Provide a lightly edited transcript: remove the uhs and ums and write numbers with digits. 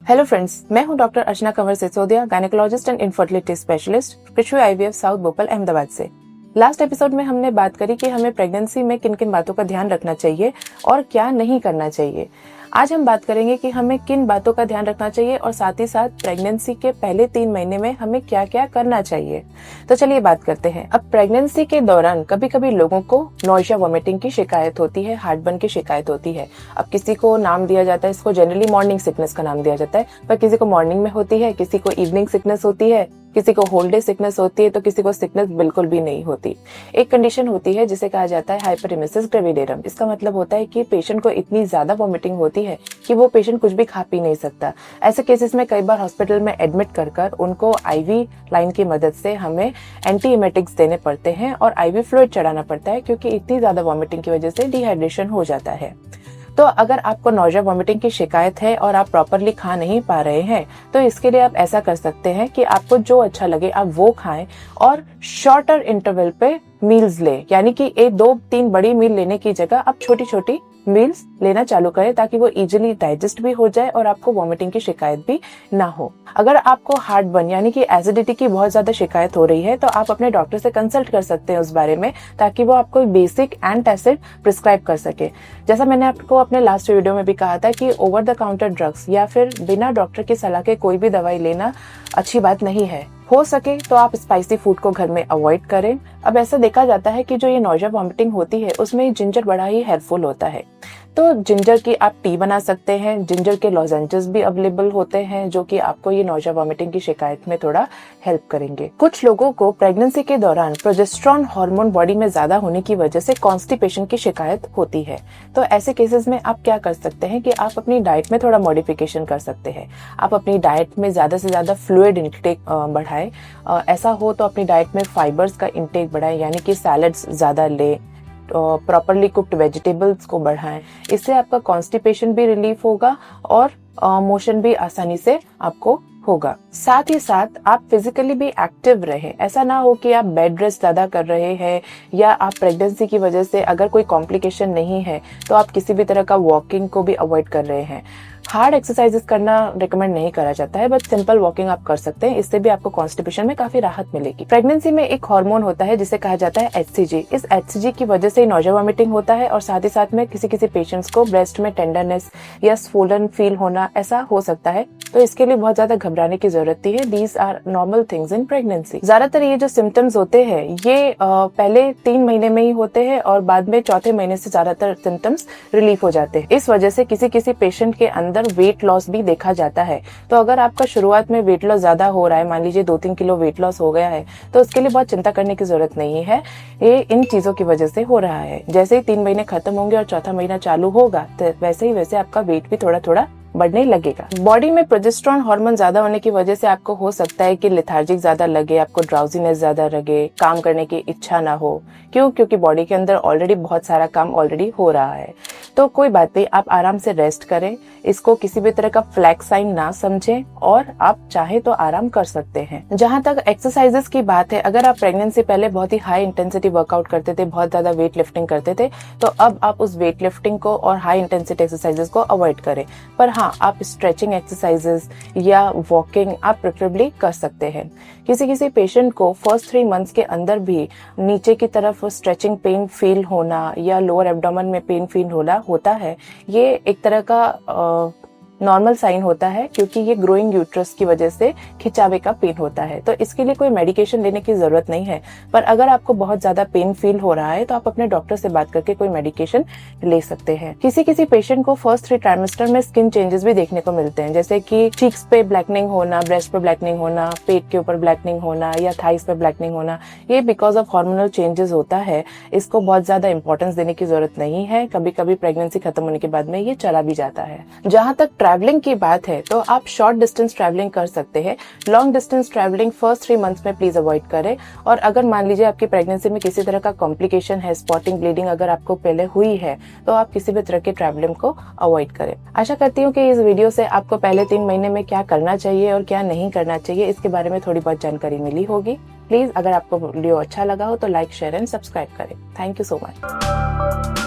Hello friends, मैं हूं doctor Archana Kanwar Sisodia, gynaecologist and infertility specialist, Prithvi IVF, south Bhopal, Ahmedabad से। लास्ट एपिसोड में हमने बात करी कि हमें प्रेगनेंसी में किन किन बातों का ध्यान रखना चाहिए और क्या नहीं करना चाहिए। आज हम बात करेंगे कि हमें किन बातों का ध्यान रखना चाहिए और साथ ही साथ प्रेगनेंसी के पहले 3 महीने में हमें क्या क्या करना चाहिए। तो चलिए बात करते हैं। अब प्रेगनेंसी के दौरान कभी कभी लोगों को नॉइजिया, वॉमिटिंग की शिकायत होती है, हार्टबर्न की शिकायत होती है। अब किसी को नाम दिया जाता है, इसको जनरली मॉर्निंग सिकनेस का नाम दिया जाता है, पर किसी को मॉर्निंग में होती है, किसी को इवनिंग सिकनेस होती है, किसी को होल डे सिकनेस होती है, तो किसी को सिकनेस बिल्कुल भी नहीं होती। एक कंडीशन होती है जिसे कहा जाता है हाइपरेमेसिस ग्रेविडेरम। इसका मतलब होता है कि पेशेंट को इतनी ज्यादा वॉमिटिंग होती है कि वो पेशेंट कुछ भी खा पी नहीं सकता। ऐसे केसेस में कई बार हॉस्पिटल में एडमिट कर उनको आईवी लाइन की मदद से हमें एंटीएमेटिक्स देने पड़ते हैं और आईवी फ्लूइड चढ़ाना पड़ता है, क्योंकि इतनी ज्यादा वॉमिटिंग की वजह से डिहाइड्रेशन हो जाता है। तो अगर आपको नॉइजिया, वॉमिटिंग की शिकायत है और आप प्रॉपरली खा नहीं पा रहे हैं, तो इसके लिए आप ऐसा कर सकते हैं कि आपको जो अच्छा लगे आप वो खाएं और शॉर्टर इंटरवल पे मील्स ले, यानी कि 2-3 बड़ी मील लेने की जगह आप छोटी छोटी मील्स लेना चालू करें, ताकि वो इजीली डाइजेस्ट भी हो जाए और आपको वॉमिटिंग की शिकायत भी ना हो। अगर आपको हार्टबर्न यानी कि एसिडिटी की बहुत ज्यादा शिकायत हो रही है, तो आप अपने डॉक्टर से कंसल्ट कर सकते हैं उस बारे में, ताकि वो आपको बेसिक एंटासिड प्रिस्क्राइब कर सके। जैसा मैंने आपको अपने लास्ट वीडियो में भी कहा था कि ओवर द काउंटर ड्रग्स या फिर बिना डॉक्टर की सलाह के कोई भी दवाई लेना अच्छी बात नहीं है। हो सके तो आप स्पाइसी फूड को घर में अवॉइड करें। अब ऐसा देखा जाता है कि जो ये नॉइजिया, वॉमिटिंग होती है उसमें जिंजर बड़ा ही हेल्पफुल होता है। तो जिंजर की आप टी बना सकते हैं। जिंजर के लॉजेंजेस भी अवेलेबल होते हैं जो कि आपको ये नॉइजिया, वॉमिटिंग की शिकायत में थोड़ा हेल्प करेंगे। कुछ लोगों को प्रेगनेंसी के दौरान प्रोजेस्टेरोन हार्मोन बॉडी में ज्यादा होने की वजह से कॉन्स्टिपेशन की शिकायत होती है। तो ऐसे केसेस में आप क्या कर सकते हैं कि आप अपनी डाइट में थोड़ा मॉडिफिकेशन कर सकते हैं। आप अपनी डाइट में ज्यादा से ज्यादा फ्लूइड इंटेक बढ़ाएं। ऐसा हो तो अपनी डाइट में फाइबर्स का इंटेक बढ़ाएं, यानी कि सैलड्स ज्यादा ले, प्रॉपरली कुक्ड वेजिटेबल्स को बढ़ाएं। इससे आपका कॉन्स्टिपेशन भी रिलीफ होगा और मोशन भी आसानी से आपको होगा। साथ ही साथ आप फिजिकली भी एक्टिव रहें। ऐसा ना हो कि आप बेड रेस्ट ज्यादा कर रहे हैं या आप प्रेगनेंसी की वजह से अगर कोई कॉम्प्लिकेशन नहीं है तो आप किसी भी तरह का वॉकिंग को भी अवॉइड कर रहे हैं। हार्ड एक्सरसाइजेस करना रिकमेंड नहीं करा जाता है, बट सिंपल वॉकिंग आप कर सकते हैं। इससे भी आपको कॉन्स्टिपेशन में काफी राहत मिलेगी। प्रेगनेंसी में एक हार्मोन होता है जिसे कहा जाता है HCG। इस HCG की वजह से नॉइजिया, वॉमिटिंग होता है और साथ ही साथ में किसी किसी पेशेंट्स को ब्रेस्ट में टेंडरनेस या स्वोलन फील होना ऐसा हो सकता है। तो इसके लिए बहुत ज्यादा घबराने की जरूरत नहीं है। These are normal things in pregnancy. ज्यादातर ये जो सिम्टम्स होते हैं ये पहले 3 महीने में ही होते हैं और बाद में 4थे महीने से ज्यादातर सिम्टम्स रिलीफ हो जाते हैं। इस वजह से किसी किसी पेशेंट के अंदर वेट लॉस भी देखा जाता है। तो अगर आपका शुरुआत में वेट लॉस ज्यादा हो रहा है, मान लीजिए 2-3 किलो वेट लॉस हो गया है, तो उसके लिए बहुत चिंता करने की जरूरत नहीं है। ये इन चीजों की वजह से हो रहा है। जैसे ही 3 महीने खत्म होंगे और 4था महीना चालू होगा, तो वैसे ही आपका वेट भी थोड़ा थोड़ा बढ़ने लगेगा। बॉडी में प्रोजेस्टेरोन हार्मोन ज्यादा होने की वजह से आपको हो सकता है कि लेथार्जिक ज्यादा लगे, आपको ड्राउजीनेस ज्यादा लगे, काम करने की इच्छा ना हो। क्योंकि बॉडी के अंदर ऑलरेडी बहुत सारा काम ऑलरेडी हो रहा है। तो कोई बात नहीं, आप आराम से रेस्ट करें। इसको किसी भी तरह का फ्लैग साइन ना समझें और आप चाहे तो आराम कर सकते हैं। जहां तक एक्सरसाइजेस की बात है, अगर आप प्रेगनेंसी पहले बहुत ही हाई इंटेंसिटी वर्कआउट करते थे, बहुत ज्यादा वेट लिफ्टिंग करते थे, तो अब आप उस वेट लिफ्टिंग को और हाई इंटेंसिटी एक्सरसाइजेस को अवॉइड करें। पर हाँ, आप स्ट्रेचिंग एक्सरसाइजेस या वॉकिंग आप प्रेफरेबली कर सकते हैं। किसी किसी पेशेंट को फर्स्ट 3 मंथ्स के अंदर भी नीचे की तरफ स्ट्रेचिंग पेन फील होना या लोअर एब्डोमेन में पेन फील होता है। ये एक तरह का नॉर्मल साइन होता है, क्योंकि ये ग्रोइंग यूट्रस की वजह से खिंचावे का पेन होता है। तो इसके लिए कोई मेडिकेशन लेने की जरूरत नहीं है। पर अगर आपको बहुत ज्यादा पेन फील हो रहा है तो आप अपने डॉक्टर से बात करके कोई मेडिकेशन ले सकते हैं। किसी किसी पेशेंट को फर्स्ट 3 ट्राइमेस्टर में स्किन चेंजेस भी देखने को मिलते हैं, जैसे कि चीक्स पे ब्लैकनिंग होना, ब्रेस्ट पे ब्लैकनिंग होना, पेट के ऊपर ब्लैकनिंग होना या थाइस पे ब्लैकनिंग होना। ये बिकॉज ऑफ हार्मोनल चेंजेस होता है। इसको बहुत ज्यादा इंपॉर्टेंस देने की जरूरत नहीं है। कभी कभी प्रेगनेंसी खत्म होने के बाद में ये चला भी जाता है। जहां तक ट्रैवलिंग की बात है, तो आप शॉर्ट डिस्टेंस ट्रैवलिंग कर सकते हैं। Long distance travelling first 3 months में प्लीज अवॉइड करें। और अगर मान लीजिए आपकी प्रेगनेंसी में किसी तरह का कॉम्प्लिकेशन है, स्पॉटिंग, ब्लीडिंग अगर आपको पहले हुई है, तो आप किसी भी तरह के ट्रैवलिंग को अवॉइड करें। आशा करती हूँ कि इस वीडियो से आपको पहले 3 महीने में क्या करना चाहिए और क्या नहीं करना चाहिए इसके बारे में थोड़ी बहुत जानकारी मिली होगी। प्लीज अगर आपको वीडियो अच्छा लगा हो तो लाइक, शेयर एंड सब्सक्राइब करें। Thank you so much.